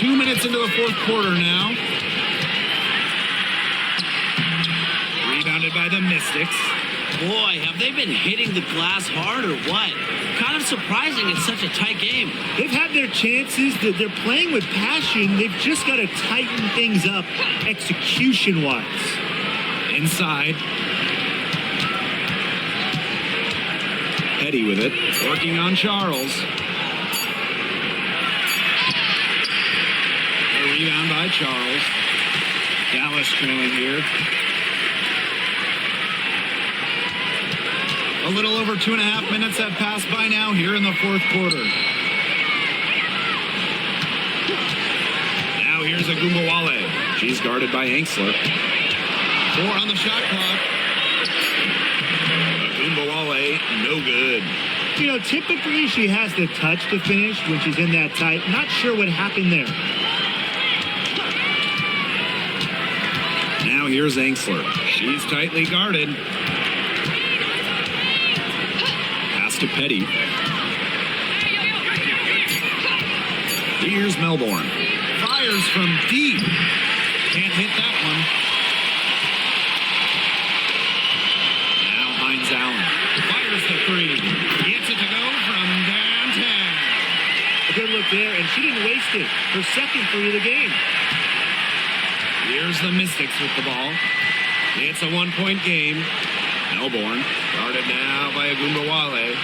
2 minutes into the fourth quarter now. Rebounded by the Mystics. Boy, have they been hitting the glass hard or what? Kind of surprising it's such a tight game. They've had their chances. They're playing with passion. They've just got to tighten things up execution-wise. Inside. Petty with it. Working on Charles. A rebound by Charles. Dallas trailing here. A little over 2.5 minutes have passed by now here in the fourth quarter. Now here's Agumbawale. She's guarded by Angsler. 4 on the shot clock. Agumbawale, no good. You know, typically she has the touch to finish when she's in that tight. Not sure what happened there. Now here's Angsler. She's tightly guarded. To Petty. Here's Melbourne. Fires from deep. Can't hit that one. Now Hines Allen. Fires the 3. Gets it to go from downtown. A good look there, and she didn't waste it. Her second 3 of the game. Here's the Mystics with the ball. It's a 1-point game. Melbourne guarded now by Agumbawale.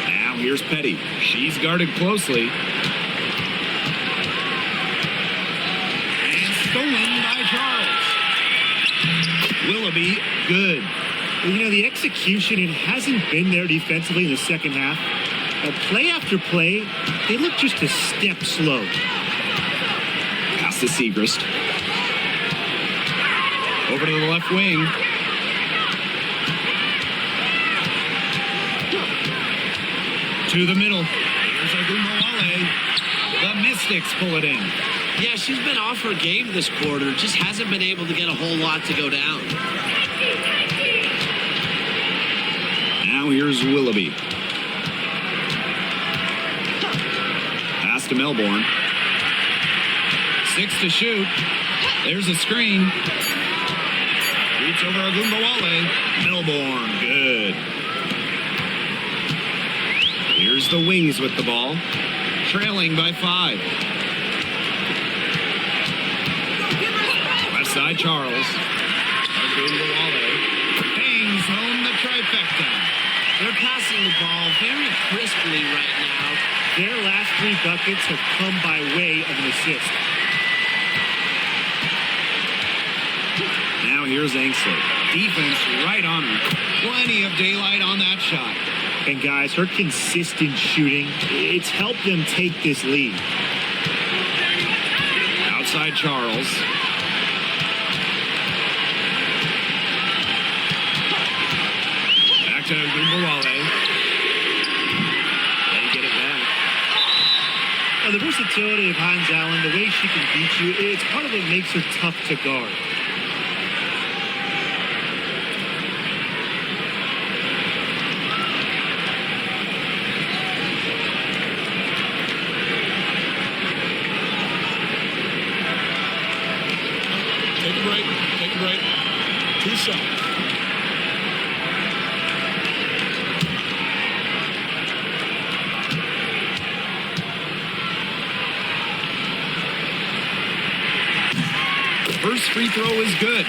Now here's Petty. She's guarded closely. And stolen by Charles. Willoughby, good. Well, you know, the execution, it hasn't been there defensively in the second half. Play after play, they look just a step slow. Pass to Segrist. Over to the left wing. To the middle. Here's Agumbawale. The Mystics pull it in. Yeah, she's been off her game this quarter. Just hasn't been able to get a whole lot to go down. Now here's Willoughby. Pass to Melbourne. 6 to shoot. There's a screen. Reach over Agumbawale. Melbourne, good. Here's the Wings with the ball. Trailing by 5. Left side, Charles. Agumbawale bangs home the trifecta. They're passing the ball very crisply right now. Their last 3 buckets have come by way of an assist. Now here's Angsler. Defense right on her. Plenty of daylight on that shot. And guys, her consistent shooting, it's helped them take this lead. Outside Charles. Back to Agumbawale. They get it back. Well, the versatility of Hines Allen, the way she can beat you, it's part of what makes her tough to guard. Take a break. 2 shots. First free throw is good.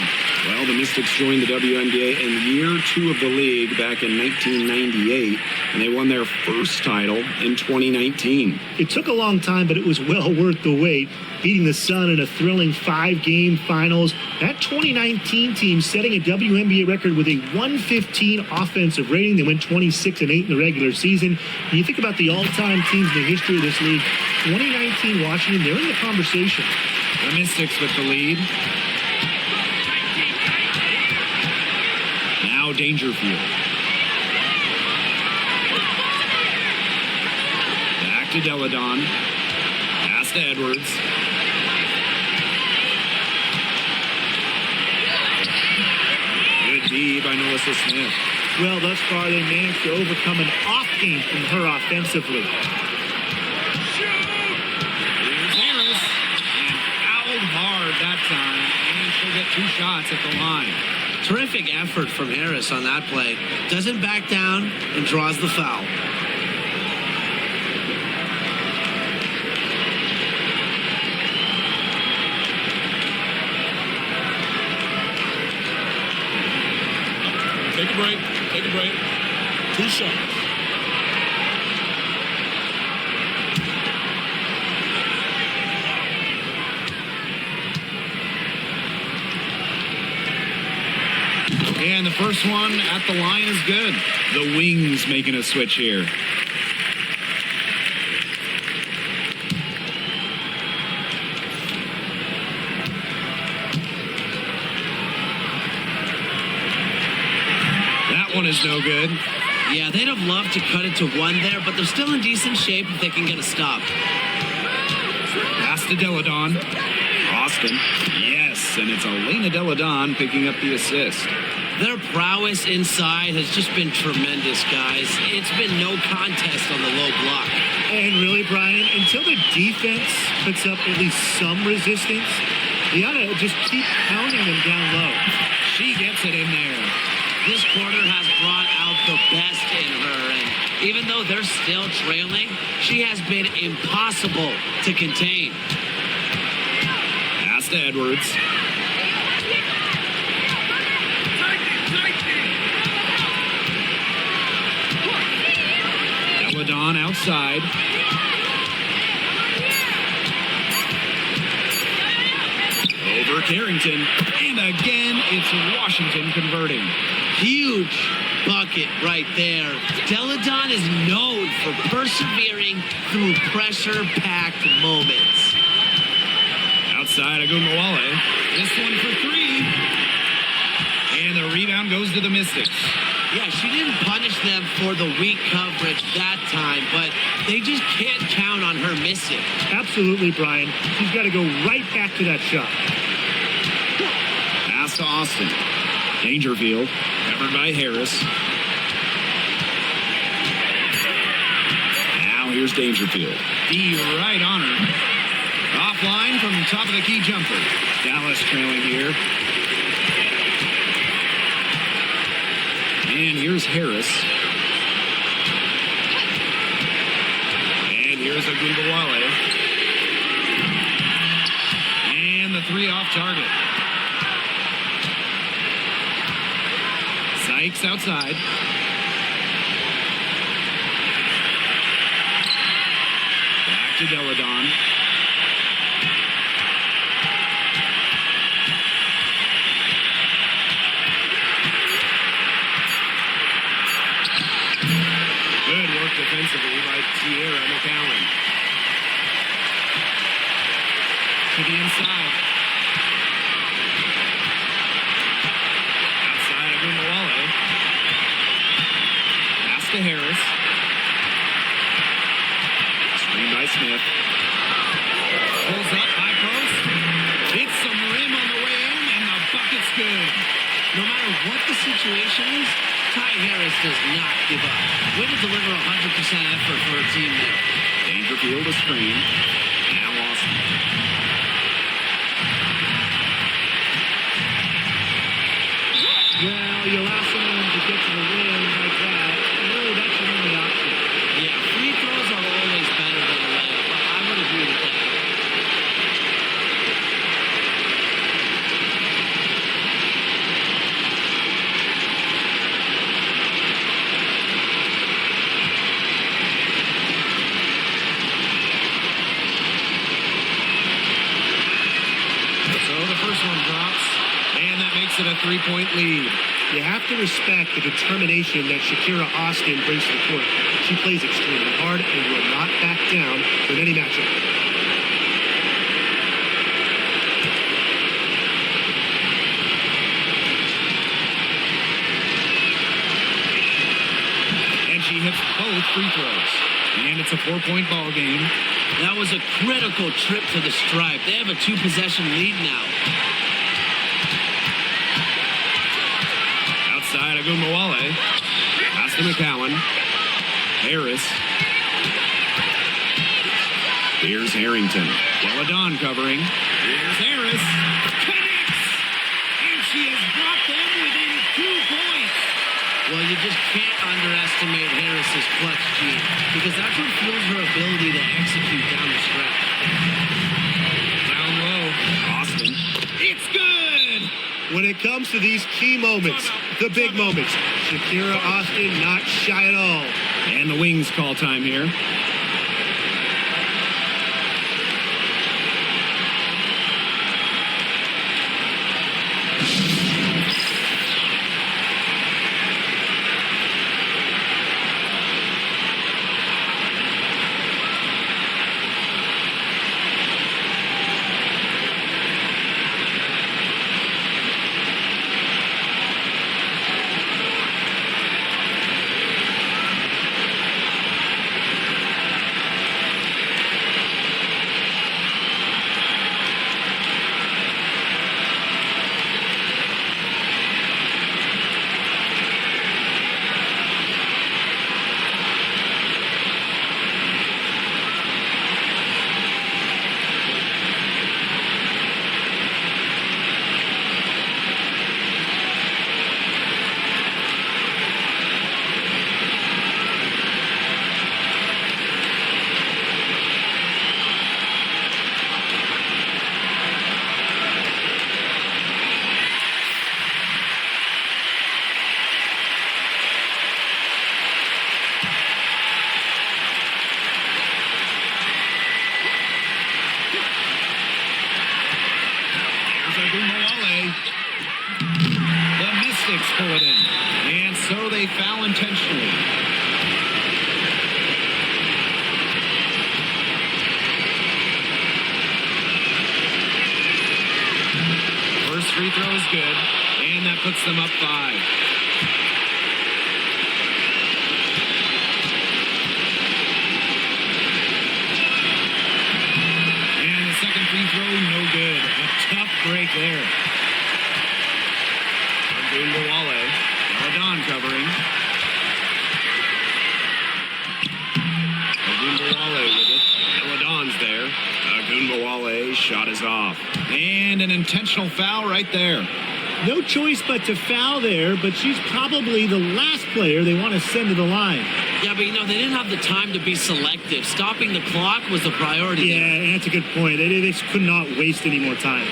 Well, the Mystics joined the WNBA in year 2 of the league back in 1998, and they won their first title in 2019. It took a long time, but it was well worth the wait. Beating the Sun in a thrilling 5-game finals. That 2019 team setting a WNBA record with a 115 offensive rating. They went 26-8 in the regular season. When you think about the all-time teams in the history of this league, 2019 Washington, they're in the conversation. The Mystics with the lead. Now Dangerfield. Back to Deladon. Pass to Edwards. Good D by Melissa Smith. Well, thus far they managed to overcome an off game from her offensively. time, and she'll get 2 shots at the line. Terrific effort from Harris on that play. Doesn't back down and draws the foul. Take a break. Take a break. 2 shots. And the first one at the line is good. The Wings making a switch here. That one is no good. Yeah, they'd have loved to cut it to 1 there, but they're still in decent shape if they can get a stop. Pass to Deladon. Austin. Yes, and it's Elena Deladon picking up the assist. Their prowess inside has just been tremendous, guys. It's been no contest on the low block. And really, Brian, until the defense puts up at least some resistance, you gotta just keep pounding them down low. She gets it in there. This quarter has brought out the best in her, and even though they're still trailing, she has been impossible to contain. Pass to Edwards. Deladon outside. Over Carrington. And again, it's Washington converting. Huge bucket right there. Deladon is known for persevering through pressure-packed moments. Outside Agumawale. This one for 3. And the rebound goes to the Mystics. Yeah, she didn't punish them for the weak coverage that time, but they just can't count on her missing. Absolutely, Brian. She's got to go right back to that shot. Pass to Austin. Dangerfield, covered by Harris. Now here's Dangerfield. D right on her. Offline from the top of the key jumper. Dallas trailing here. And here's Harris. And here's Agundawale. And the 3 off target. Sykes outside. Back to Deladon. Good work defensively by Sierra McCowan. To the inside. Outside of Agumawale. Pass to Harris. Screen by Smith. Pulls up, high post. Hits some rim on the way in, and the bucket's good. No matter what the situation is, Ty Harris does not give up. Way to deliver 100% effort for her team there. Dangerfield a screen. Now Austin. Well, you allow someone to get to the rim like that. Really, that's your only option. Yeah, free throws are always better than a layup. I would agree with that. So the first one drops, and that makes it a 3-point lead. You have to respect the determination that Shakira Austin brings to the court. She plays extremely hard and will not back down in any matchup. And she hits both free throws. And it's a 4-point ball game. That was a critical trip to the stripe. They have a 2-possession lead now. Outside Agumawale. Pass to McCowan. Harris. Here's Harrington. Deladon covering. Here's Harris. just can't underestimate Harris's clutch gene because that's what fuels her ability to execute down the stretch. Down low. Austin. It's good! When it comes to these key moments, the big moments, Shakira Austin not shy at all. And the Wings call time here. The Mystics pull it in, and so they foul intentionally. First free throw is good, and that puts them up 5. And the second free throw, no good. A tough break there. Bueckers, Don covering. Bueckers with it. Don's there. Bueckers shot is off. And an intentional foul right there. No choice but to foul there, but she's probably the last player they want to send to the line. Yeah, but they didn't have the time to be selective. Stopping the clock was the priority. Yeah, that's a good point. They just could not waste any more time.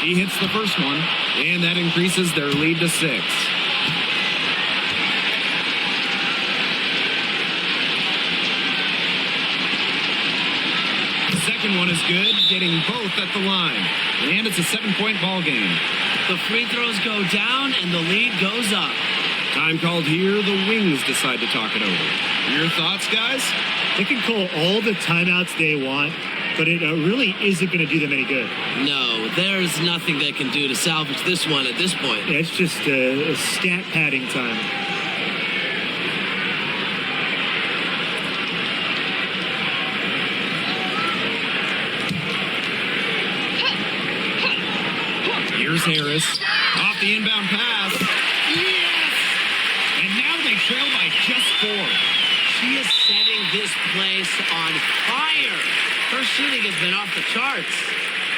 She hits the first one, and that increases their lead to 6. The second one is good, getting both at the line. And it's a 7-point ball game. The free throws go down, and the lead goes up. Time called here. The Wings decide to talk it over. Your thoughts, guys? They can call all the timeouts they want, but it really isn't going to do them any good. No, there's nothing they can do to salvage this one at this point. Yeah, it's just a stat padding time. Here's Harris. Off the inbound pass. Yes! And now they trail by just 4. She is setting this place on fire. Her shooting has been off the charts.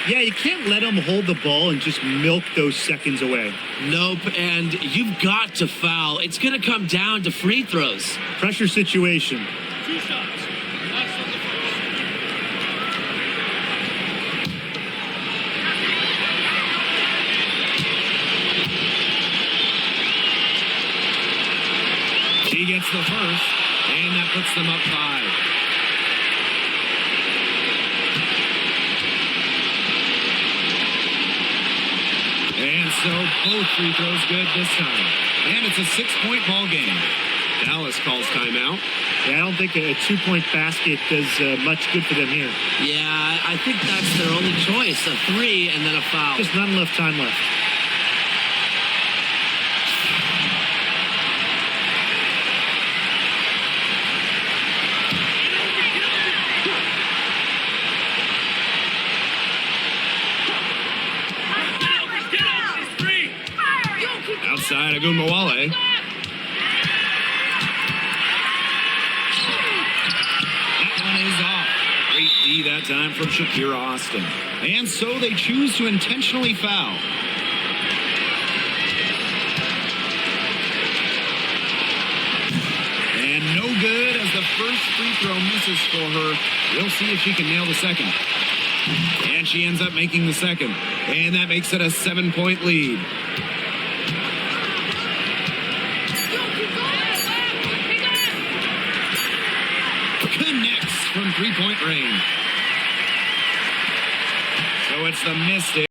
Yeah, you can't let them hold the ball and just milk those seconds away. Nope, and you've got to foul. It's going to come down to free throws. Pressure situation. 2 shots. Less than the first. She gets the first, and that puts them up 5. And so both free throws good this time. And it's a 6-point ball game. Dallas calls timeout. Yeah, I don't think a 2-point basket does much good for them here. Yeah, I think that's their only choice, a 3 and then a foul. Just not enough time left. Outside, Bueckers. E that time from Shakira Austin. And so they choose to intentionally foul. And no good as the first free throw misses for her. We'll see if she can nail the second. And she ends up making the second. And that makes it a 7-point lead. Connects from three-point range. So it's the Mystics.